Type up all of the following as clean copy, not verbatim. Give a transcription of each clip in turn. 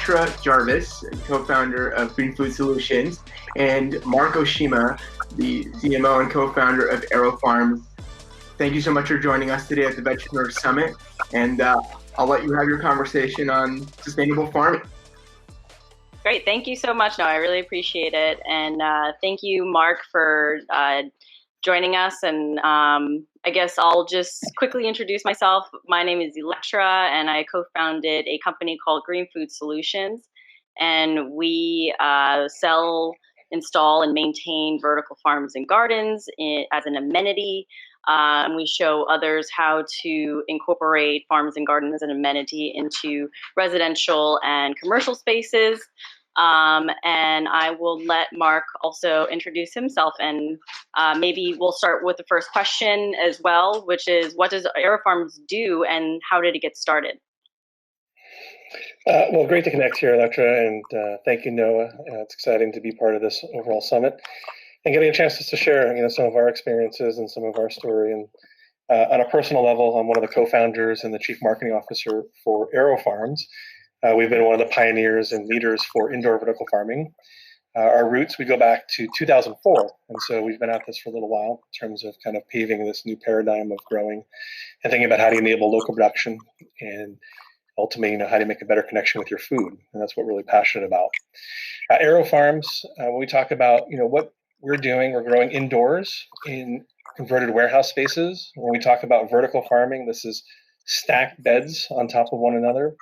Electra Jarvis, co-founder of Green Food Solutions, and Marc Oshima, the CMO and co-founder of AeroFarms. Thank you so much for joining us today at the VEGPRENEUR Summit, and I'll let you have your conversation on sustainable farming. Great, thank you so much. No, I really appreciate it, and thank you, Marc, for joining us. And I guess I'll just quickly introduce myself. My name is Electra, and I co-founded a company called Green Food Solutions, and we sell, install, and maintain vertical farms and gardens as an amenity. And we show others how to incorporate farms and gardens as an amenity into residential and commercial spaces. And I will let Marc also introduce himself, and maybe we'll start with the first question as well, which is, what does AeroFarms do and how did it get started? Well, great to connect here, Electra, and thank you, Noah. It's exciting to be part of this overall summit and getting a chance to share, some of our experiences and some of our story. And on a personal level, I'm one of the co-founders and the chief marketing officer for AeroFarms. We've been one of the pioneers and leaders for indoor vertical farming. Our roots, we go back to 2004, and so we've been at this for a little while in terms of kind of paving this new paradigm of growing and thinking about how to enable local production and ultimately, how do you make a better connection with your food? And that's what we're really passionate about. AeroFarms, when we talk about, what we're doing, we're growing indoors in converted warehouse spaces. When we talk about vertical farming, this is stacked beds on top of one another.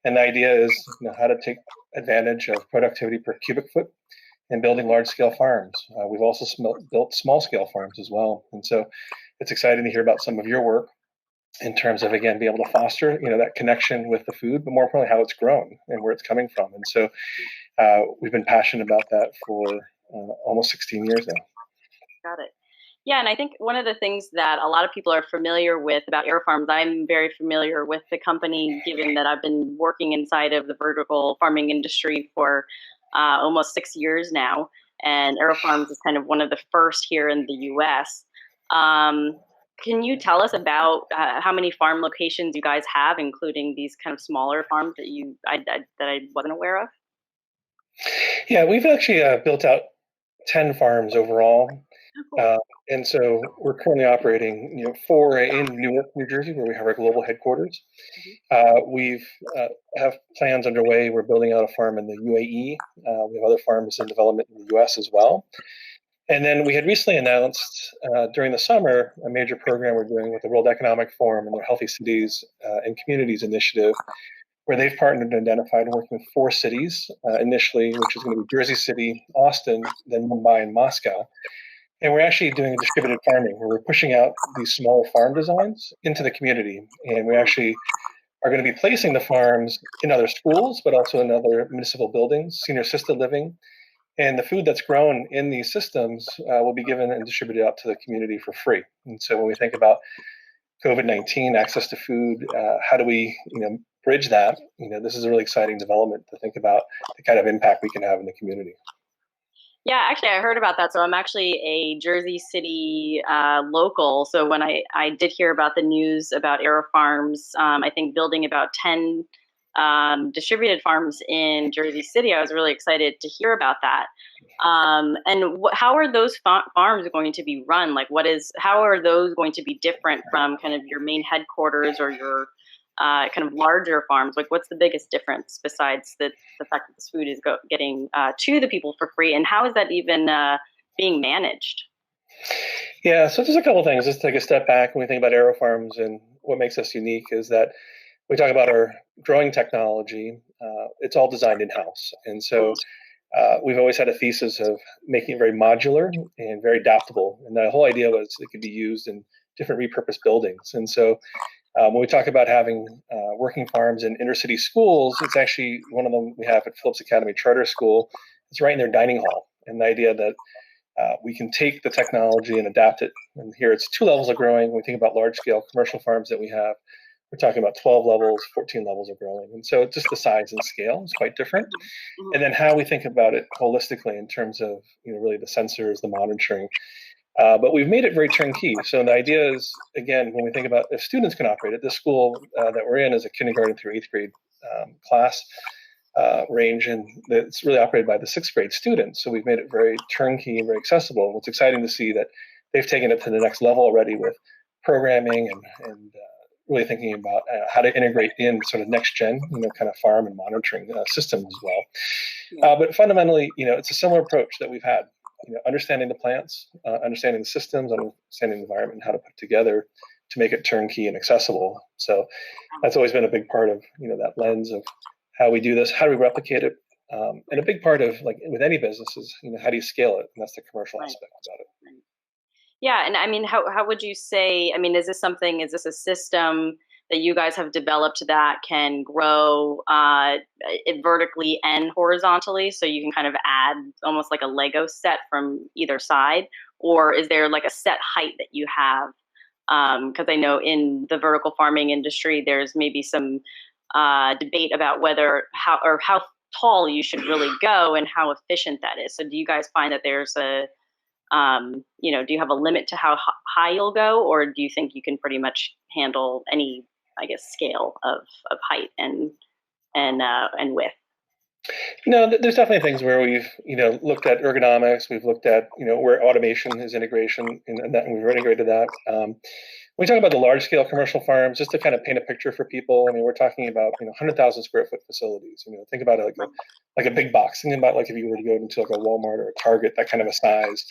And the idea is how to take advantage of productivity per cubic foot and building large-scale farms. We've also built small-scale farms as well. And so it's exciting to hear about some of your work in terms of, again, be able to foster, that connection with the food, but more importantly, how it's grown and where it's coming from. And so we've been passionate about that for almost 16 years now. Got it. Yeah, and I think one of the things that a lot of people are familiar with about AeroFarms, I'm very familiar with the company, given that I've been working inside of the vertical farming industry for almost 6 years now. And AeroFarms is kind of one of the first here in the US. Can you tell us about how many farm locations you guys have, including these kind of smaller farms that I wasn't aware of? Yeah, we've actually built out 10 farms overall. And so we're currently operating, 4 in Newark, New Jersey, where we have our global headquarters. We've have plans underway. We're building out a farm in the UAE. We have other farms in development in the US as well. And then we had recently announced during the summer a major program we're doing with the World Economic Forum and their Healthy Cities and Communities initiative, where they've partnered and identified and working with 4 cities initially, which is going to be Jersey City, Austin, then Mumbai, and Moscow. And we're actually doing distributed farming, where we're pushing out these smaller farm designs into the community. And we actually are going to be placing the farms in other schools, but also in other municipal buildings, senior assisted living. And the food that's grown in these systems will be given and distributed out to the community for free. And so when we think about COVID-19, access to food, how do we bridge that? This is a really exciting development to think about the kind of impact we can have in the community. Yeah, actually, I heard about that. So I'm actually a Jersey City local. So when I did hear about the news about AeroFarms, I think building about 10 distributed farms in Jersey City, I was really excited to hear about that. And how are those farms going to be run? How are those going to be different from kind of your main headquarters or your kind of larger farms? What's the biggest difference besides the fact that this food is getting to the people for free, and how is that even being managed? Yeah, so there's a couple of things. Let's take a step back when we think about AeroFarms, and what makes us unique is that we talk about our growing technology. It's all designed in-house, and so we've always had a thesis of making it very modular and very adaptable. And the whole idea was it could be used in different repurposed buildings. And so when we talk about having working farms in inner city schools, it's actually one of them we have at Phillips Academy Charter School. It's right in their dining hall. And the idea that we can take the technology and adapt it. And here it's 2 levels of growing. When we think about large scale commercial farms that we have, we're talking about 12 levels, 14 levels of growing. And so just the size and scale is quite different. And then how we think about it holistically in terms of, really the sensors, the monitoring. But we've made it very turnkey. So the idea is, again, when we think about if students can operate it, this school that we're in is a kindergarten through 8th grade class. range, and it's really operated by the 6th grade students. So we've made it very turnkey and very accessible. And it's exciting to see that they've taken it to the next level already with programming and really thinking about how to integrate in sort of next gen, kind of farm and monitoring systems as well. But fundamentally, it's a similar approach that we've had. Understanding the plants, understanding the systems, understanding the environment, and how to put together to make it turnkey and accessible. So that's always been a big part of that lens of how we do this, how do we replicate it, and a big part of, like with any business, is how do you scale it, and that's the commercial aspect about it. Yeah, and I mean, how would you say? I mean, is this a system that you guys have developed that can grow it vertically and horizontally, so you can kind of add almost like a Lego set from either side, or is there like a set height that you have? Because I know in the vertical farming industry, there's maybe some debate about how tall you should really go and how efficient that is. So do you guys find that there's do you have a limit to how high you'll go, or do you think you can pretty much handle any, I guess, scale of height and width? No, there's definitely things where we've looked at ergonomics. We've looked at where automation is integration, and we've integrated that. When we talk about the large scale commercial farms, just to kind of paint a picture for people, I mean, we're talking about 100,000 square foot facilities. Think about it like a big box. Think about like if you were to go into like a Walmart or a Target, that kind of a size.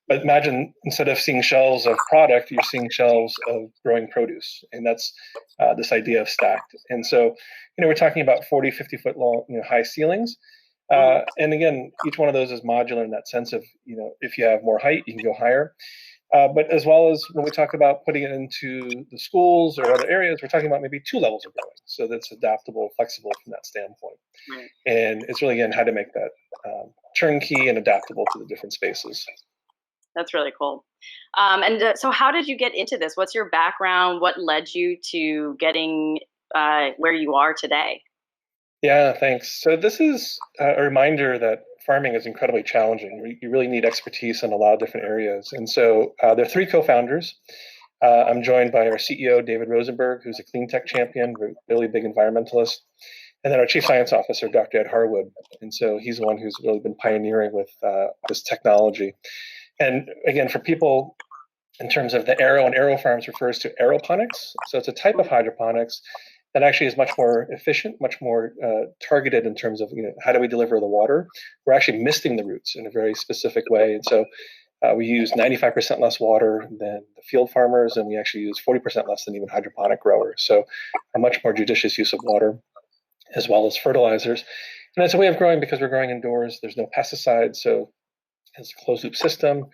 But imagine, instead of seeing shelves of product, you're seeing shelves of growing produce. And that's this idea of stacked. And so, we're talking about 40, 50 foot long, high ceilings. And again, each one of those is modular in that sense of, if you have more height, you can go higher. But as well as when we talk about putting it into the schools or other areas, we're talking about maybe 2 levels of growing. So that's adaptable, flexible from that standpoint. Right. And it's really, again, how to make that turnkey and adaptable to the different spaces. That's really cool. So how did you get into this? What's your background? What led you to getting where you are today? Yeah, thanks. So this is a reminder that farming is incredibly challenging. You really need expertise in a lot of different areas. And so there are 3 co-founders. I'm joined by our CEO, David Rosenberg, who's a clean tech champion, really big environmentalist. And then our chief science officer, Dr. Ed Harwood. And so he's the one who's really been pioneering with this technology. And again, for people, in terms of the Aero, and AeroFarms refers to aeroponics. So it's a type of hydroponics that actually is much more efficient, much more targeted in terms of how do we deliver the water. We're actually misting the roots in a very specific way. And so we use 95% less water than the field farmers, and we actually use 40% less than even hydroponic growers. So a much more judicious use of water, as well as fertilizers. And it's a way of growing because we're growing indoors. There's no pesticides, so it's a closed loop system,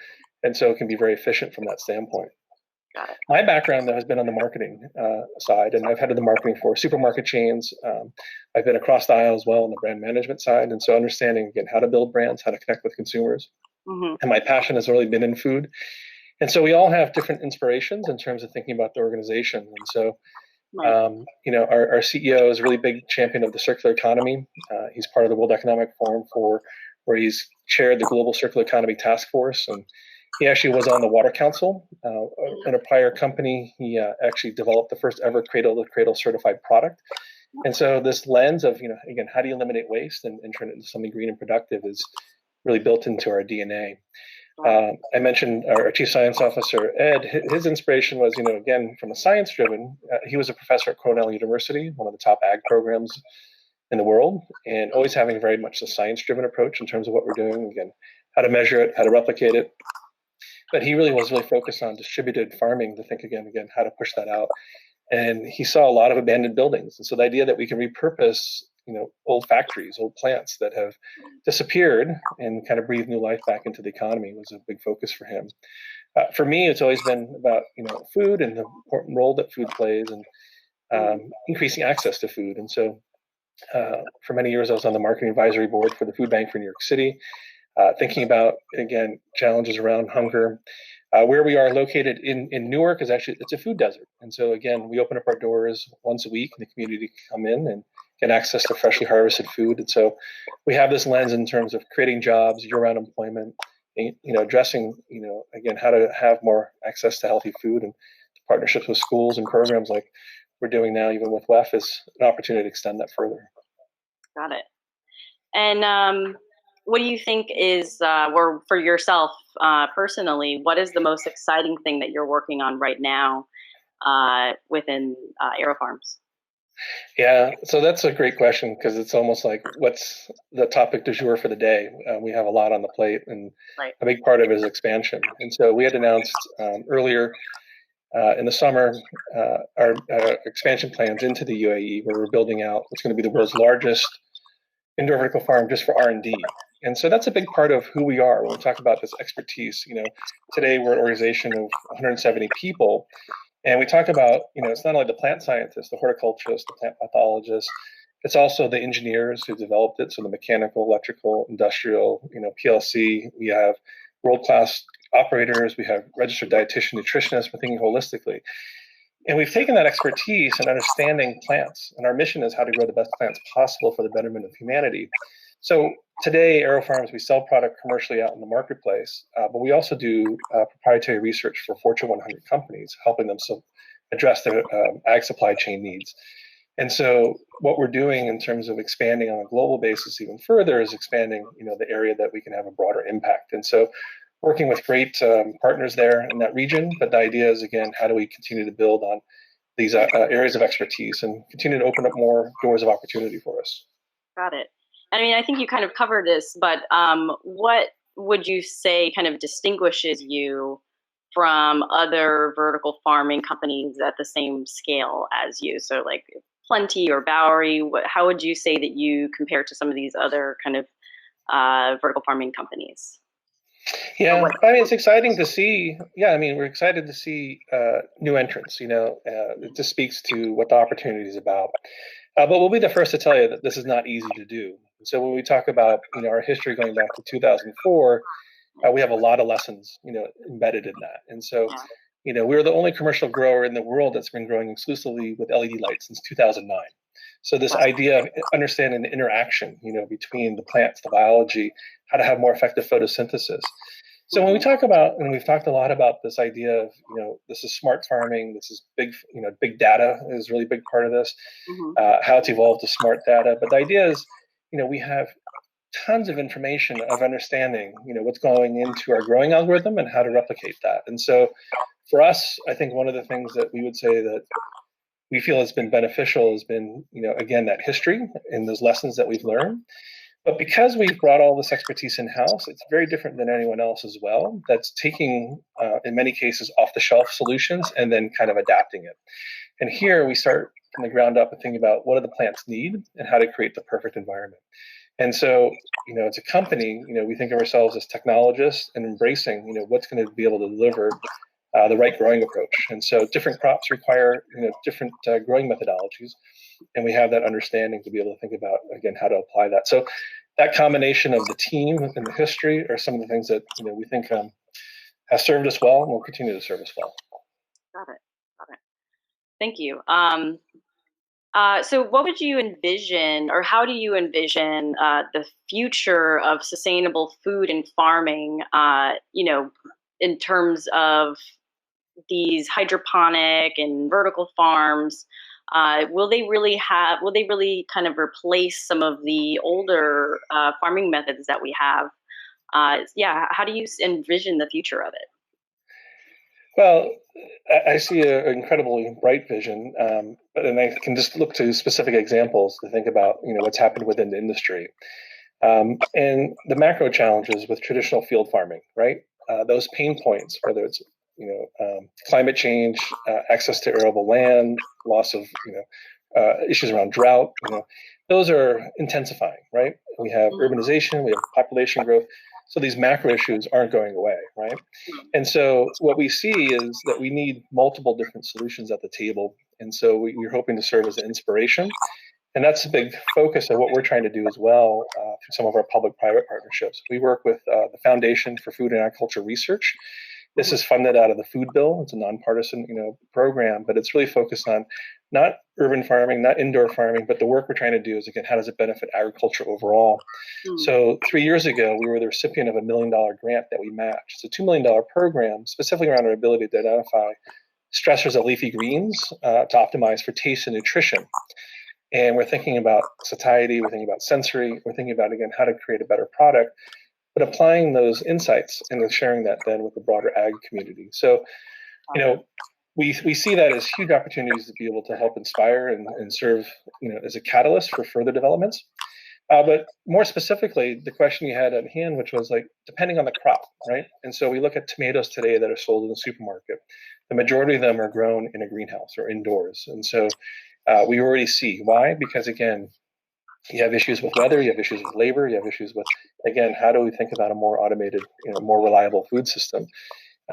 and so it can be very efficient from that standpoint. Got it. My background, though, has been on the marketing side, and I've headed the marketing for supermarket chains. I've been across the aisle as well on the brand management side, and so understanding, again, how to build brands, how to connect with consumers. Mm-hmm. And my passion has really been in food. And so we all have different inspirations in terms of thinking about the organization. And so our CEO is a really big champion of the circular economy. He's part of the World Economic Forum where he's chaired the Global Circular Economy Task Force, and he actually was on the Water Council. In a prior company, he actually developed the first ever cradle-to-cradle certified product. And so this lens of, again, how do you eliminate waste and turn it into something green and productive is really built into our DNA. I mentioned our chief science officer, Ed. His inspiration was, again, from a science-driven, he was a professor at Cornell University, one of the top ag programs in the world, and always having very much a science-driven approach in terms of what we're doing, again, how to measure it, how to replicate it. But he really was focused on distributed farming to think again, how to push that out. And he saw a lot of abandoned buildings. And so the idea that we can repurpose, old factories, old plants that have disappeared and kind of breathe new life back into the economy was a big focus for him. For me, it's always been about, food and the important role that food plays and increasing access to food. And so for many years, I was on the marketing advisory board for the food bank for New York City, thinking about, again, challenges around hunger. Where we are located in Newark is actually, it's a food desert. And so again, we open up our doors once a week and the community can come in and get access to freshly harvested food. And so we have this lens in terms of creating jobs, year-round employment, addressing, again, how to have more access to healthy food, and partnerships with schools and programs like we're doing now, even with WEF, is an opportunity to extend that further. Got it. And what do you think is, or for yourself personally, what is the most exciting thing that you're working on right now within AeroFarms? Yeah, so that's a great question because it's almost like what's the topic du jour for the day? We have a lot on the plate, and Right. a big part of it is expansion. And so we had announced earlier in the summer our expansion plans into the UAE, where we're building out what's going to be the world's largest indoor vertical farm just for R&D. And so that's a big part of who we are when we talk about this expertise. Today we're an organization of 170 people, and we talk about, it's not only the plant scientists, the horticulturists, the plant pathologists, it's also the engineers who developed it. So the mechanical, electrical, industrial, PLC. We have world-class operators. We have registered dietitian, nutritionists. We're thinking holistically. And we've taken that expertise and understanding plants, and our mission is how to grow the best plants possible for the betterment of humanity. So today, AeroFarms, we sell product commercially out in the marketplace, but we also do proprietary research for Fortune 100 companies, helping them address their ag supply chain needs. And so what we're doing in terms of expanding on a global basis even further is expanding, the area that we can have a broader impact. And so working with great partners there in that region, but the idea is, again, how do we continue to build on these areas of expertise and continue to open up more doors of opportunity for us? Got it. I mean, I think you kind of covered this, but what would you say kind of distinguishes you from other vertical farming companies at the same scale as you? So like Plenty or Bowery, how would you say that you compare to some of these other kind of vertical farming companies? Yeah, I mean, it's exciting to see. Yeah, I mean, we're excited to see new entrants. It just speaks to what the opportunity is about. But we'll be the first to tell you that this is not easy to do. So when we talk about our history going back to 2004, we have a lot of lessons embedded in that. And so we're the only commercial grower in the world that's been growing exclusively with LED lights since 2009. So this idea of understanding the interaction, between the plants, the biology, how to have more effective photosynthesis. So when we talk about, and we've talked a lot about this idea of, this is smart farming, this is big, big data is really a big part of this, how it's evolved to smart data. But the idea is, we have tons of information of understanding, what's going into our growing algorithm and how to replicate that. And so for us, I think one of the things that we would say that we feel has been beneficial has been, again, that history and those lessons that we've learned. But because we've brought all this expertise in-house, it's very different than anyone else as well. That's taking, in many cases, off-the-shelf solutions and then kind of adapting it. And here we start from the ground up and thinking about what do the plants need and how to create the perfect environment. And so, as a company, we think of ourselves as technologists and embracing, what's going to be able to deliver the right growing approach. And so different crops require, different growing methodologies. And we have that understanding to be able to think about, again, how to apply that. So that combination of the team and the history are some of the things that, we think has served us well and will continue to serve us well. Got it. Thank you. So what would you envision, or how do you envision the future of sustainable food and farming, in terms of these hydroponic and vertical farms? Will they really kind of replace some of the older farming methods that we have? How do you envision the future of it? Well, I see an incredibly bright vision, and I can just look to specific examples to think about, what's happened within the industry. And the macro challenges with traditional field farming, right? Those pain points, whether it's climate change, access to arable land, loss of issues around drought, those are intensifying, right? We have urbanization, we have population growth. So these macro issues aren't going away, right? And so what we see is that we need multiple different solutions at the table. And so we're hoping to serve as an inspiration. And that's a big focus of what we're trying to do as well through some of our public-private partnerships. We work with the Foundation for Food and Agriculture Research. This is funded out of the food bill. It's a nonpartisan, program, but it's really focused on not urban farming, not indoor farming, but the work we're trying to do is, again, how does it benefit agriculture overall? So 3 years ago, we were the recipient of $1 million grant that we matched. It's a $2 million program specifically around our ability to identify stressors of leafy greens to optimize for taste and nutrition. And we're thinking about satiety, we're thinking about sensory, we're thinking about, again, how to create a better product, but applying those insights and then sharing that then with the broader ag community. So, we see that as huge opportunities to be able to help inspire and serve, as a catalyst for further developments. But more specifically, the question you had at hand, which was like, depending on the crop, right? And so we look at tomatoes today that are sold in the supermarket. The majority of them are grown in a greenhouse or indoors. And so we already see why, because again, you have issues with weather, you have issues with labor, you have issues with, again, how do we think about a more automated, more reliable food system?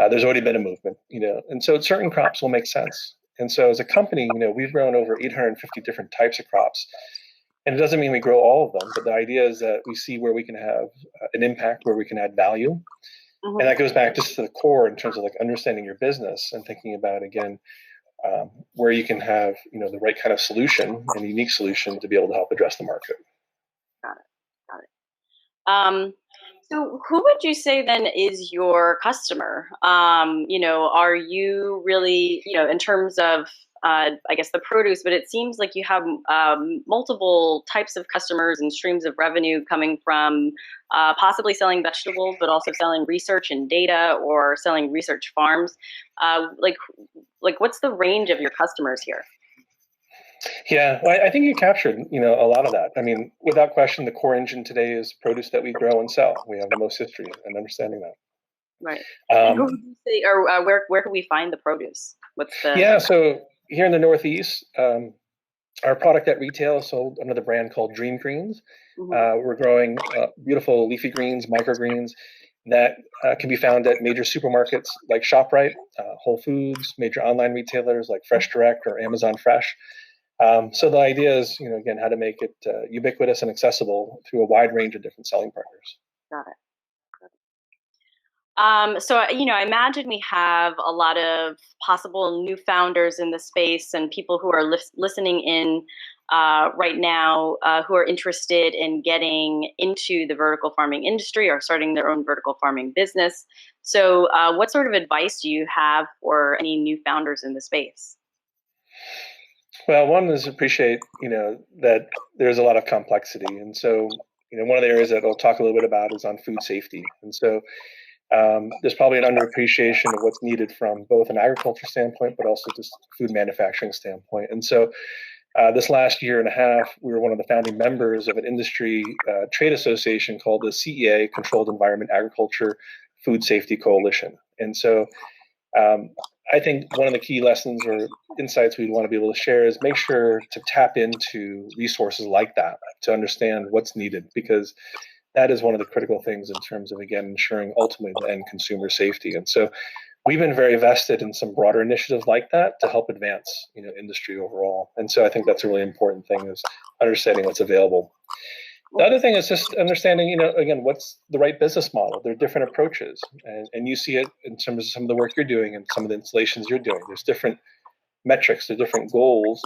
There's already been a movement, and so certain crops will make sense. And so as a company, we've grown over 850 different types of crops. And it doesn't mean we grow all of them, but the idea is that we see where we can have an impact, where we can add value. Mm-hmm. And that goes back just to the core in terms of like understanding your business and thinking about, again, where you can have, the right kind of solution and unique solution to be able to help address the market. Got it. So who would you say then is your customer? Are you really, in terms of, I guess the produce, but it seems like you have multiple types of customers and streams of revenue coming from possibly selling vegetables, but also selling research and data or selling research farms. Like what's the range of your customers here? Yeah, well, I think you captured, a lot of that. I mean, without question, the core engine today is produce that we grow and sell. We have the most history in understanding that. Right. And who would you say, or where can we find the produce? What's the? Yeah, so here in the Northeast, our product at retail is sold under the brand called Dream Greens. Mm-hmm. We're growing beautiful leafy greens, microgreens that can be found at major supermarkets like ShopRite, Whole Foods, major online retailers like Fresh Direct or Amazon Fresh. So the idea is, again, how to make it ubiquitous and accessible through a wide range of different selling partners. Got it. So, I imagine we have a lot of possible new founders in the space and people who are listening in right now who are interested in getting into the vertical farming industry or starting their own vertical farming business. So what sort of advice do you have for any new founders in the space? Well, one is appreciate, that there's a lot of complexity. And so, one of the areas that I'll talk a little bit about is on food safety. And so there's probably an underappreciation of what's needed from both an agriculture standpoint, but also just food manufacturing standpoint. And so this last year and a half, we were one of the founding members of an industry trade association called the CEA, Controlled Environment Agriculture Food Safety Coalition. And so I think one of the key lessons or insights we'd want to be able to share is make sure to tap into resources like that to understand what's needed, because that is one of the critical things in terms of, again, ensuring ultimately the end consumer safety. And so we've been very vested in some broader initiatives like that to help advance, industry overall. And so I think that's a really important thing, is understanding what's available. The other thing is just understanding, again, what's the right business model. There are different approaches, and you see it in terms of some of the work you're doing and some of the installations you're doing. There's different metrics, there's different goals,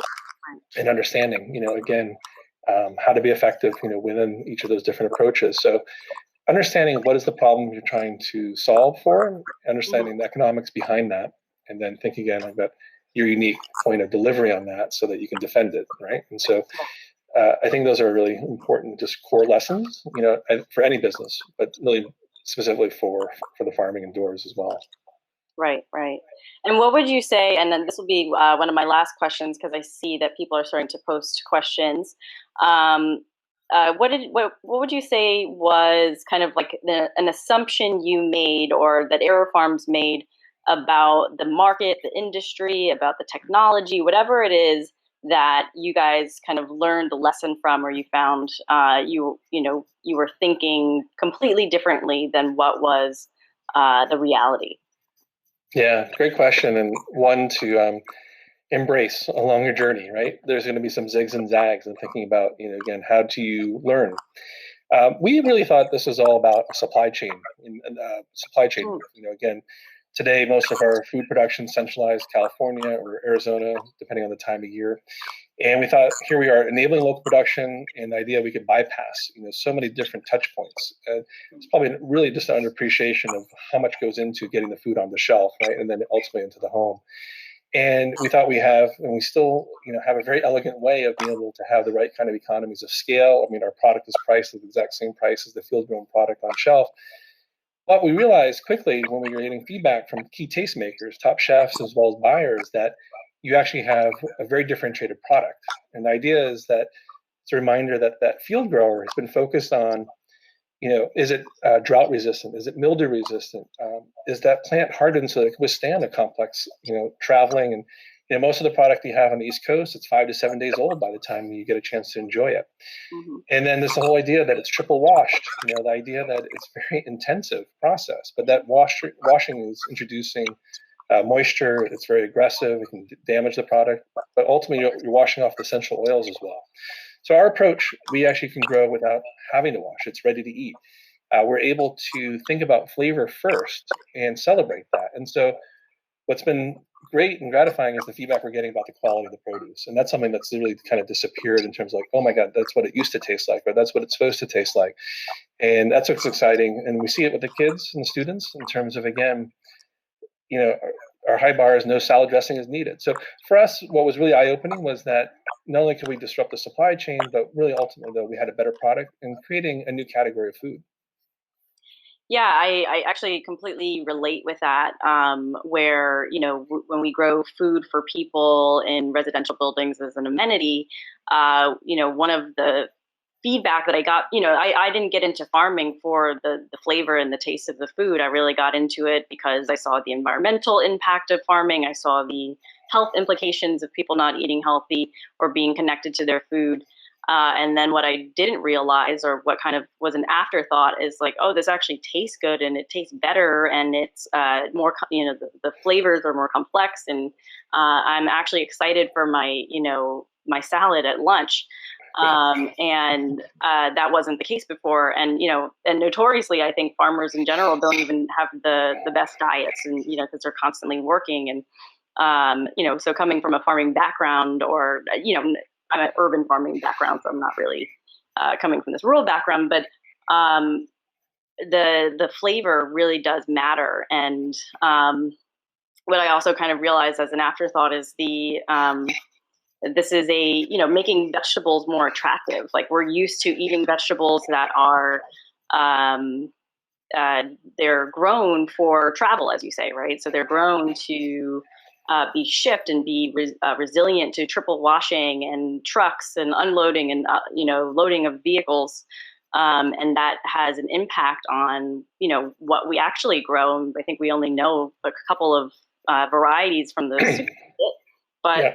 and understanding, again, how to be effective, within each of those different approaches. So understanding what is the problem you're trying to solve for, understanding the economics behind that, and then think again about your unique point of delivery on that so that you can defend it, right? And so I think those are really important, just core lessons, for any business, but really specifically for the farming indoors as well. Right. And what would you say, and then this will be one of my last questions, because I see that people are starting to post questions. What would you say was kind of like an assumption you made, or that AeroFarms made, about the market, the industry, about the technology, whatever it is that you guys kind of learned the lesson from, or you found you were thinking completely differently than what was the reality? Yeah, great question, and one to embrace along your journey, right? There's going to be some zigs and zags, and thinking about, again, how do you learn? We really thought this was all about supply chain. Again, today, most of our food production centralized California or Arizona, depending on the time of year. And we thought, here we are enabling local production, and the idea we could bypass, so many different touch points. It's probably really just an underappreciation of how much goes into getting the food on the shelf, right? And then ultimately into the home. And we thought and we still, have a very elegant way of being able to have the right kind of economies of scale. I mean, our product is priced at the exact same price as the field-grown product on shelf. But we realized quickly when we were getting feedback from key tastemakers, top chefs, as well as buyers, that you actually have a very differentiated product. And the idea is that it's a reminder that that field grower has been focused on, is it drought resistant? Is it mildew resistant? Is that plant hardened so that it can withstand a complex, traveling? And most of the product you have on the East Coast, it's 5 to 7 days old by the time you get a chance to enjoy it. Mm-hmm. And then there's the whole idea that it's triple washed. The idea that it's a very intensive process, but that washing is introducing moisture. It's very aggressive. It can damage the product, but ultimately you're washing off the essential oils as well. So our approach, we actually can grow without having to wash. It's ready to eat. We're able to think about flavor first and celebrate that. And so what's been great and gratifying is the feedback we're getting about the quality of the produce. And that's something that's really kind of disappeared in terms of like, oh my God, that's what it used to taste like, or that's what it's supposed to taste like. And that's what's exciting. And we see it with the kids and the students in terms of, again, our high bar is no salad dressing is needed. So for us, what was really eye-opening was that not only could we disrupt the supply chain, but really ultimately, though, we had a better product and creating a new category of food. Yeah, I actually completely relate with that, where, when we grow food for people in residential buildings as an amenity, one of the feedback that I got, I didn't get into farming for the flavor and the taste of the food. I really got into it because I saw the environmental impact of farming. I saw the health implications of people not eating healthy or being connected to their food. And then what I didn't realize, or what kind of was an afterthought, is like, oh, this actually tastes good and it tastes better, and it's more, the flavors are more complex. And I'm actually excited for my, my salad at lunch. And that wasn't the case before. And, and notoriously, I think farmers in general don't even have the best diets, and, because they're constantly working. And, so coming from a farming background, or, I'm an urban farming background, so I'm not really coming from this rural background, but the flavor really does matter. And what I also kind of realized as an afterthought is this is making vegetables more attractive. Like, we're used to eating vegetables that are they're grown for travel, as you say, right? So they're grown to be shipped and be resilient to triple washing and trucks and unloading and loading of vehicles, and that has an impact on what we actually grow. I think we only know a couple of varieties from the supermarket, but yeah.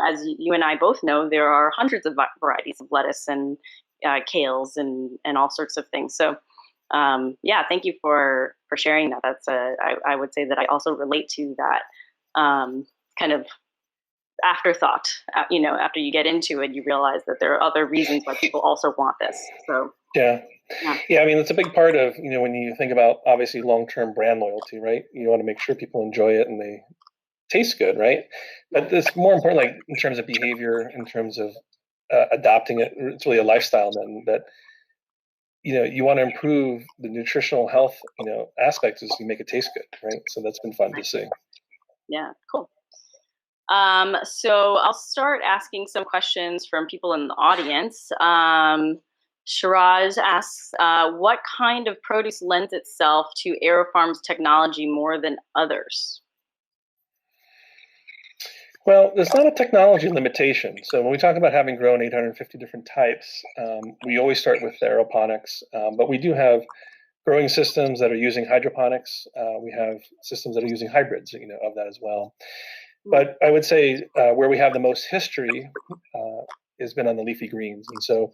As you and I both know, there are hundreds of varieties of lettuce and kales and all sorts of things. So thank you for sharing that. That's I would say that I also relate to that kind of afterthought. After you get into it, you realize that there are other reasons why people also want this. So yeah. I mean, it's a big part of when you think about, obviously, long-term brand loyalty, right? You want to make sure people enjoy it and they taste good, right? But it's more important, like in terms of behavior, in terms of adopting it. It's really a lifestyle then that you want to improve the nutritional health aspects as you make it taste good, right? So that's been fun to see. Yeah, cool. So I'll start asking some questions from people in the audience. Shiraz asks, what kind of produce lends itself to AeroFarms technology more than others? Well, there's not a technology limitation. So when we talk about having grown 850 different types, we always start with aeroponics, but we do have growing systems that are using hydroponics. We have systems that are using hybrids, of that as well. But I would say where we have the most history has been on the leafy greens. And so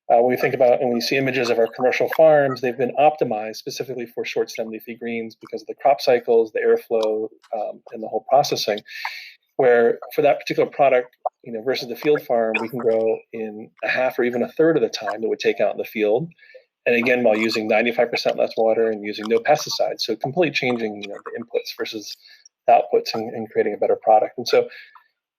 when we think about, and we see images of our commercial farms, they've been optimized specifically for short stem leafy greens because of the crop cycles, the airflow, and the whole processing. Where for that particular product, versus the field farm, we can grow in a half or even a third of the time it would take out in the field. And again, while using 95% less water and using no pesticides. So completely changing the inputs versus the outputs and creating a better product. And so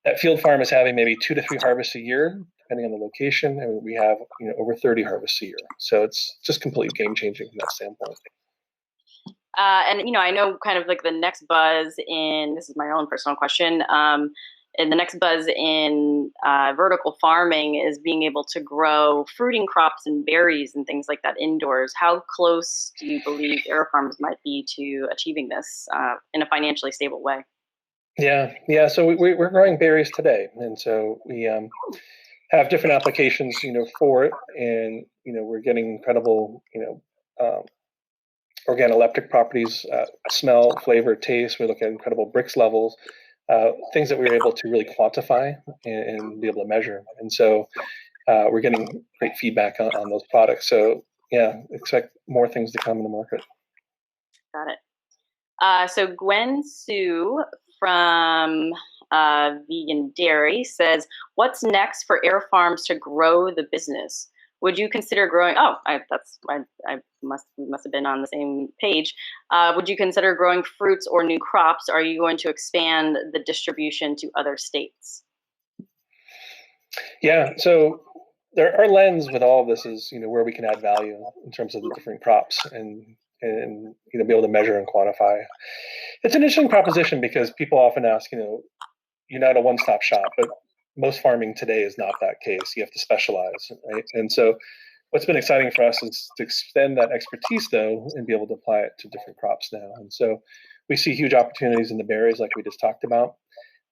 that field farm is having maybe 2 to 3 harvests a year, depending on the location. And we have over 30 harvests a year. So it's just completely game changing from that standpoint. And I know kind of like the next buzz in, this is my own personal question, and the next buzz in vertical farming is being able to grow fruiting crops and berries and things like that indoors. How close do you believe AeroFarms might be to achieving this in a financially stable way? Yeah. So we're growing berries today, and so we have different applications, for it, and we're getting incredible, organoleptic properties, smell, flavor, taste. We look at incredible Brix levels, things that we were able to really quantify and be able to measure. And so we're getting great feedback on those products. So yeah, expect more things to come in the market. Got it. So Gwen Sue from Vegan Dairy says, "What's next for AeroFarms to grow the business? Would you consider growing?" Oh, I must have been on the same page. Would you consider growing fruits or new crops? Are you going to expand the distribution to other states? Yeah. So our lens with all of this is, where we can add value in terms of the different crops and be able to measure and quantify. It's an interesting proposition because people often ask, you're not a one-stop shop, but most farming today is not that case. You have to specialize, right? And so what's been exciting for us is to extend that expertise, though, and be able to apply it to different crops now. And so we see huge opportunities in the berries, like we just talked about.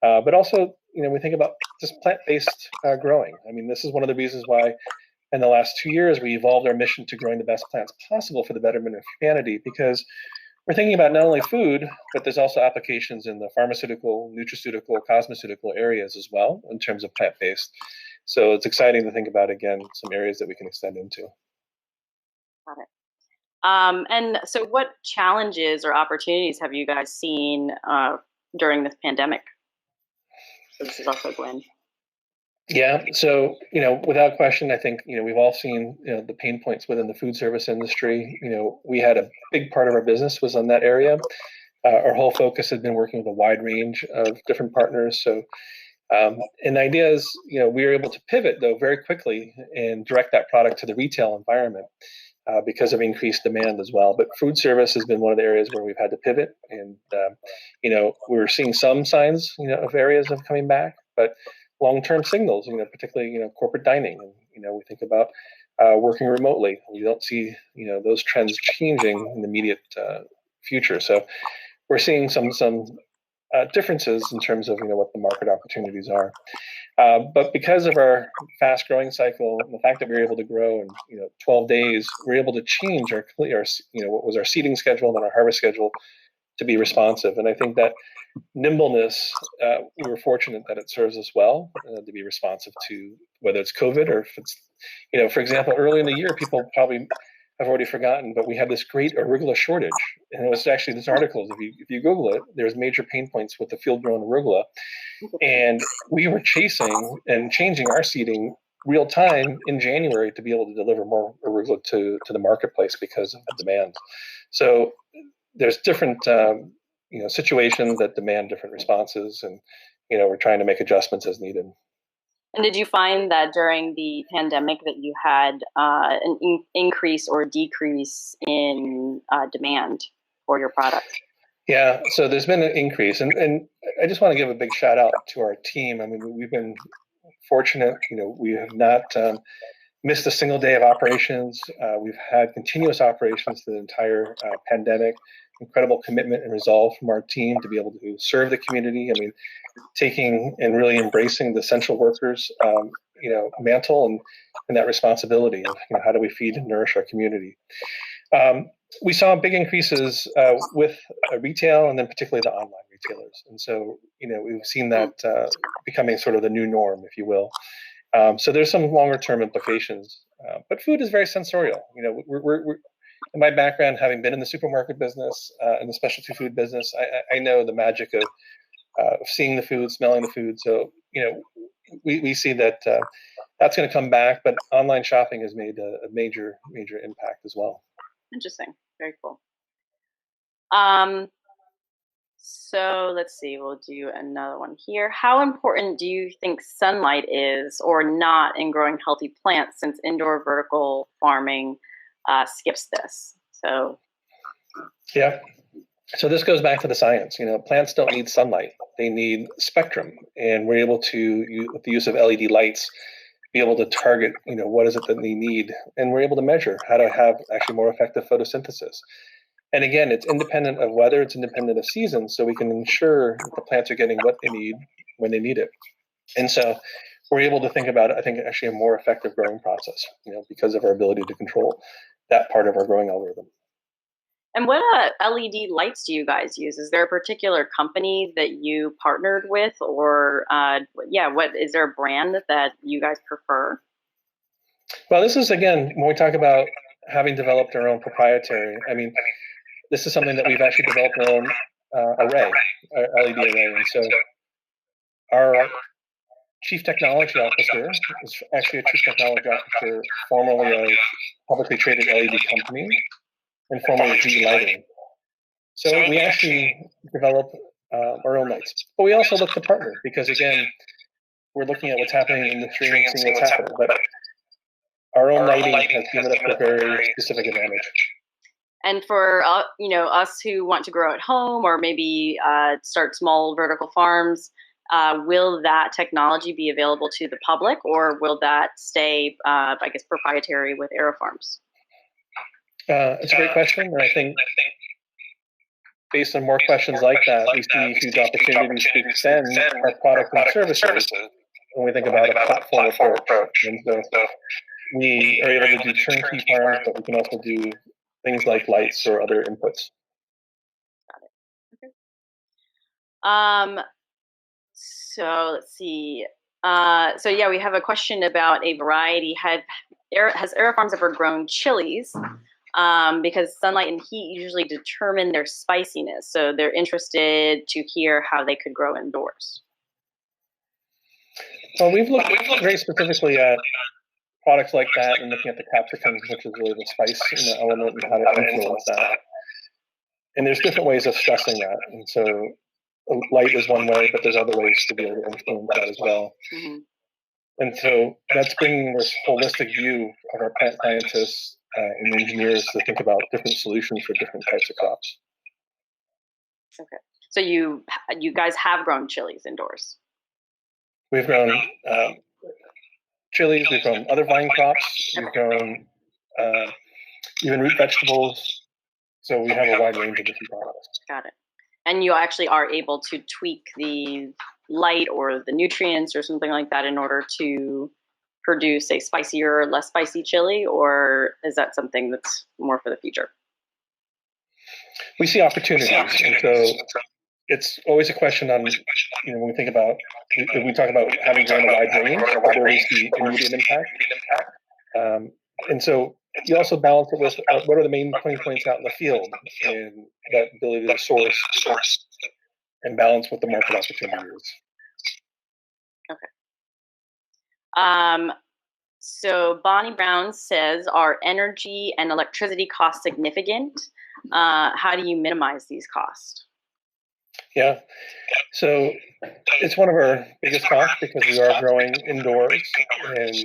But also, we think about just plant-based growing. I mean, this is one of the reasons why in the last 2 years we evolved our mission to growing the best plants possible for the betterment of humanity, because we're thinking about not only food, but there's also applications in the pharmaceutical, nutraceutical, cosmeceutical areas as well in terms of plant-based. So it's exciting to think about, again, some areas that we can extend into. Got it. And so what challenges or opportunities have you guys seen during this pandemic? So this is also Gwen. Yeah, so without question, I think we've all seen the pain points within the food service industry. We had a big part of our business was on that area. Our whole focus had been working with a wide range of different partners. So, and the idea is, we were able to pivot though very quickly and direct that product to the retail environment because of increased demand as well. But food service has been one of the areas where we've had to pivot, and we're seeing some signs, of areas of coming back, but long-term signals, particularly, corporate dining. And, we think about working remotely. We don't see, those trends changing in the immediate future. So we're seeing some differences in terms of, what the market opportunities are. But because of our fast-growing cycle and the fact that we were able to grow in, 12 days, we're able to change our what was our seeding schedule and our harvest schedule to be responsive. And I think that nimbleness, we were fortunate that it serves us well to be responsive to whether it's COVID or if it's, for example, early in the year, people probably have already forgotten, but we had this great arugula shortage. And it was actually this article, if you Google it, there's major pain points with the field-grown arugula. And we were chasing and changing our seeding real time in January to be able to deliver more arugula to the marketplace because of the demand. So there's different situations that demand different responses, and we're trying to make adjustments as needed. And did you find that during the pandemic that you had an increase or decrease in demand for your product? Yeah, so there's been an increase, and I just want to give a big shout out to our team. I mean, we've been fortunate. We have not missed a single day of operations. We've had continuous operations through the entire pandemic. Incredible commitment and resolve from our team to be able to serve the community. I mean, taking and really embracing the essential workers, mantle and that responsibility of how do we feed and nourish our community. We saw big increases with retail and then particularly the online retailers, and so we've seen that becoming sort of the new norm, if you will. So there's some longer term implications, but food is very sensorial. We're in my background, having been in the supermarket business and the specialty food business, I know the magic of seeing the food, smelling the food. So we see that that's going to come back, but online shopping has made a major impact as well. Interesting, very cool. So let's see, we'll do another one here. How important do you think sunlight is or not in growing healthy plants, since indoor vertical farming skips this? So Yeah. So this goes back to the science. Plants don't need sunlight; they need spectrum, and we're able to, with the use of LED lights, be able to target, what is it that they need, and we're able to measure how to have actually more effective photosynthesis. And again, it's independent of weather; it's independent of season, so we can ensure that the plants are getting what they need when they need it. And so we're able to think about, I think, actually a more effective growing process, because of our ability to control that part of our growing algorithm. And what LED lights do you guys use? Is there a particular company that you partnered with, or what is there a brand that you guys prefer? Well, this is, again, when we talk about having developed our own proprietary, this is something that we've actually developed our own array, LED array. And so our chief technology officer is actually a chief technology officer formerly of publicly traded LED company and formerly of GE Lighting. So we actually develop our own lights. But we also look to partner because, again, we're looking at what's happening in the industry and seeing what's happening. But our own lighting has given us a very specific advantage. And for us who want to grow at home or maybe start small vertical farms, will that technology be available to the public, or will that stay, proprietary with AeroFarms? It's a great question, and I think based on more questions like that, we see huge opportunities to extend our product and services when we think about a platform approach. And so we are able to do turnkey farms, but we can also do things like lights or other inputs. Got it. Okay. So let's see. We have a question about a variety. Has AeroFarms ever grown chilies? Because sunlight and heat usually determine their spiciness. So they're interested to hear how they could grow indoors. Well, we've looked very specifically at products like that and looking at the capsicums, which is really the spice element, and how to influence that. And there's different ways of stressing that. And so light is one way, but there's other ways to be able to influence that as well. Mm-hmm. And so that's bringing this holistic view of our plant scientists and engineers to think about different solutions for different types of crops. Okay. So you guys have grown chilies indoors? We've grown chilies, we've grown other vine crops, we've grown even root vegetables. So we have a wide range of different products. Got it. And you actually are able to tweak the light or the nutrients or something like that in order to produce a spicier or less spicy chili, or is that something that's more for the future? We see opportunities, and so it's always a question on, when we think about, we talk about having grown a wide range, where we see immediate impact. And so you also balance it with what are the main pain points out in the field, and that ability to source and balance what the market opportunity is. Okay. So Bonnie Brown says, are energy and electricity costs significant? How do you minimize these costs? Yeah, so it's one of our biggest costs because we are growing indoors. And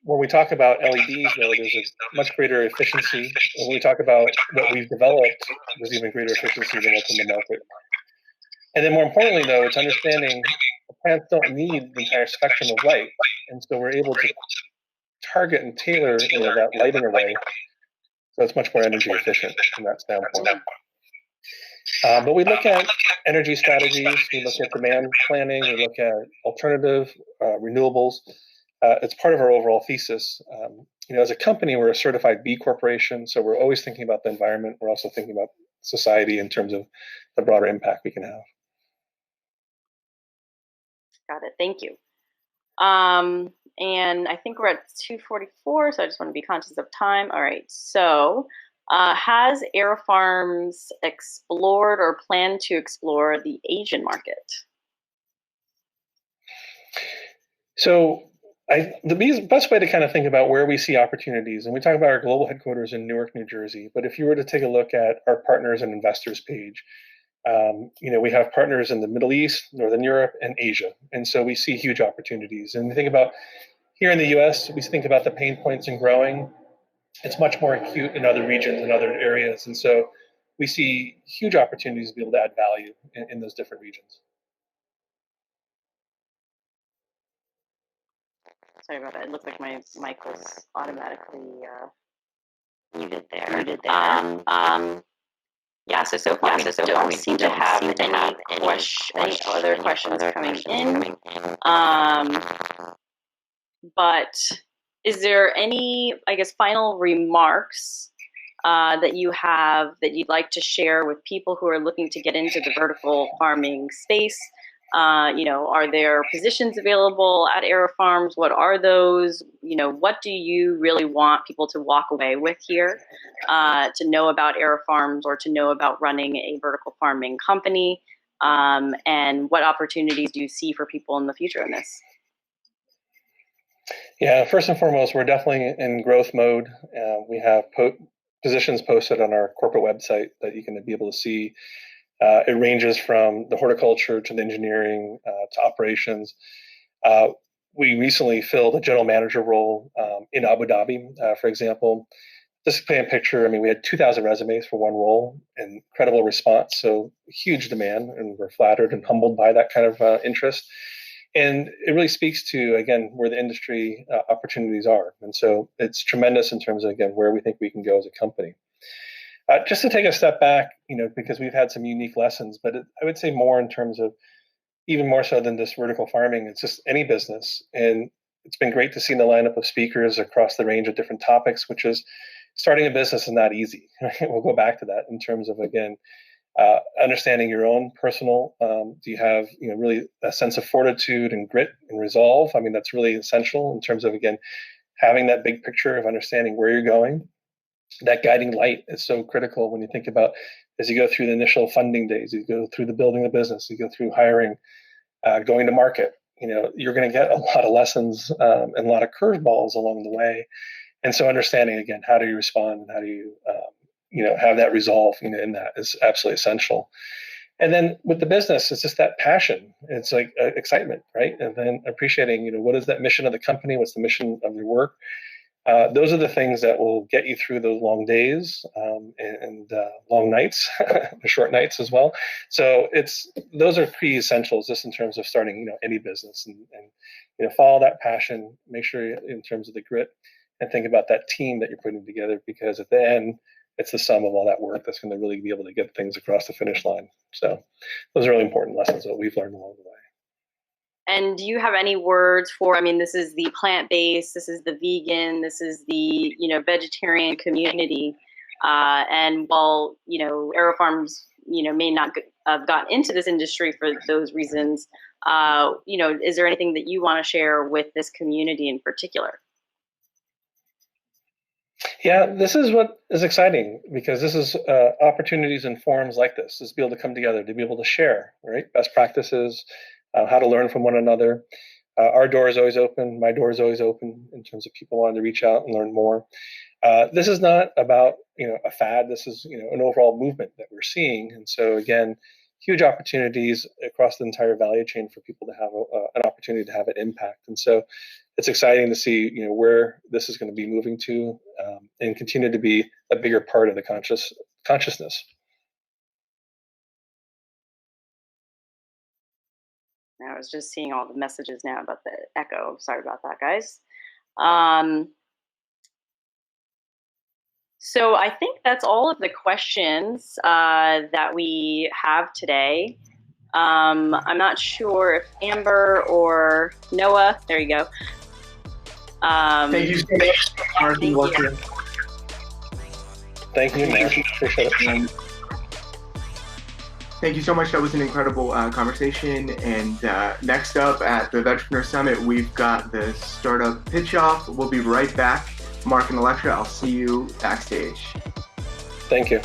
when we talk about LEDs, though, there's a much greater efficiency. When we talk about what we've developed, there's even greater efficiency than what's in the market. And then more importantly, though, it's understanding the plants don't need the entire spectrum of light. And so we're able to target and tailor that lighting array so it's much more energy efficient from that standpoint. But we look at energy strategies, we look at demand planning, we look at alternative renewables. It's part of our overall thesis. As a company, we're a certified B Corporation, so we're always thinking about the environment. We're also thinking about society in terms of the broader impact we can have. Got it. Thank you. And I think we're at 2:44, so I just want to be conscious of time. All right. So has AeroFarms explored or planned to explore the Asian market? So the best way to kind of think about where we see opportunities, and we talk about our global headquarters in Newark, New Jersey, but if you were to take a look at our partners and investors page, we have partners in the Middle East, Northern Europe, and Asia. And so we see huge opportunities. And we think about here in the US, we think about the pain points in growing. It's much more acute in other regions and other areas. And so we see huge opportunities to be able to add value in those different regions. Sorry about that. It looked like my mic was automatically muted there. Yeah, so far we don't seem to have any other questions coming in. But is there any, I guess, final remarks that you have that you'd like to share with people who are looking to get into the vertical farming space? Are there positions available at AeroFarms? What are those? What do you really want people to walk away with here to know about AeroFarms or to know about running a vertical farming company? And what opportunities do you see for people in the future in this? Yeah, first and foremost, we're definitely in growth mode. We have positions posted on our corporate website that you can be able to see. It ranges from the horticulture to the engineering to operations. We recently filled a general manager role in Abu Dhabi, for example. Just to paint a picture, we had 2,000 resumes for one role, incredible response, so huge demand, and we're flattered and humbled by that kind of interest. And it really speaks to, again, where the industry opportunities are. And so it's tremendous in terms of, again, where we think we can go as a company. Just to take a step back, because we've had some unique lessons, but I would say more in terms of, even more so than this vertical farming, it's just any business. And it's been great to see the lineup of speakers across the range of different topics, which is starting a business is not easy. We'll go back to that in terms of, again, understanding your own personal, do you have, really a sense of fortitude and grit and resolve? That's really essential in terms of, again, having that big picture of understanding where you're going. That guiding light is so critical when you think about, as you go through the initial funding days, you go through the building of business, you go through hiring, going to market, you're going to get a lot of lessons and a lot of curveballs along the way. And so understanding, again, how do you respond and how do you, have that resolve, in that is absolutely essential. And then with the business, it's just that passion. It's like excitement, right? And then appreciating, what is that mission of the company? What's the mission of your work? Those are the things that will get you through those long days and long nights, the short nights as well. So those are key essentials just in terms of starting, any business and follow that passion, make sure in terms of the grit, and think about that team that you're putting together, because at the end, it's the sum of all that work that's going to really be able to get things across the finish line. So those are really important lessons that we've learned along the way. And do you have any words for, this is the plant-based, this is the vegan, this is the, vegetarian community. And while, AeroFarms, may not have gotten into this industry for those reasons, is there anything that you want to share with this community in particular? Yeah, this is what is exciting, because this is opportunities in forums like this, is to be able to come together, to be able to share, right? Best practices, how to learn from one another. Our door is always open. My door is always open in terms of people wanting to reach out and learn more. This is not about, a fad. This is, an overall movement that we're seeing. And so again, huge opportunities across the entire value chain for people to have an opportunity to have an impact. And so it's exciting to see, where this is going to be moving to, and continue to be a bigger part of the consciousness. I was just seeing all the messages now about the echo. Sorry about that, guys. So I think that's all of the questions that we have today. I'm not sure if Amber or Noah, there you go. Thank you so much, Marc. Thank you, Marc. Appreciate it. Thank you so much. That was an incredible conversation. And next up at the VEGPRENEUR Summit, we've got the startup pitch off. We'll be right back. Marc and Electra, I'll see you backstage. Thank you.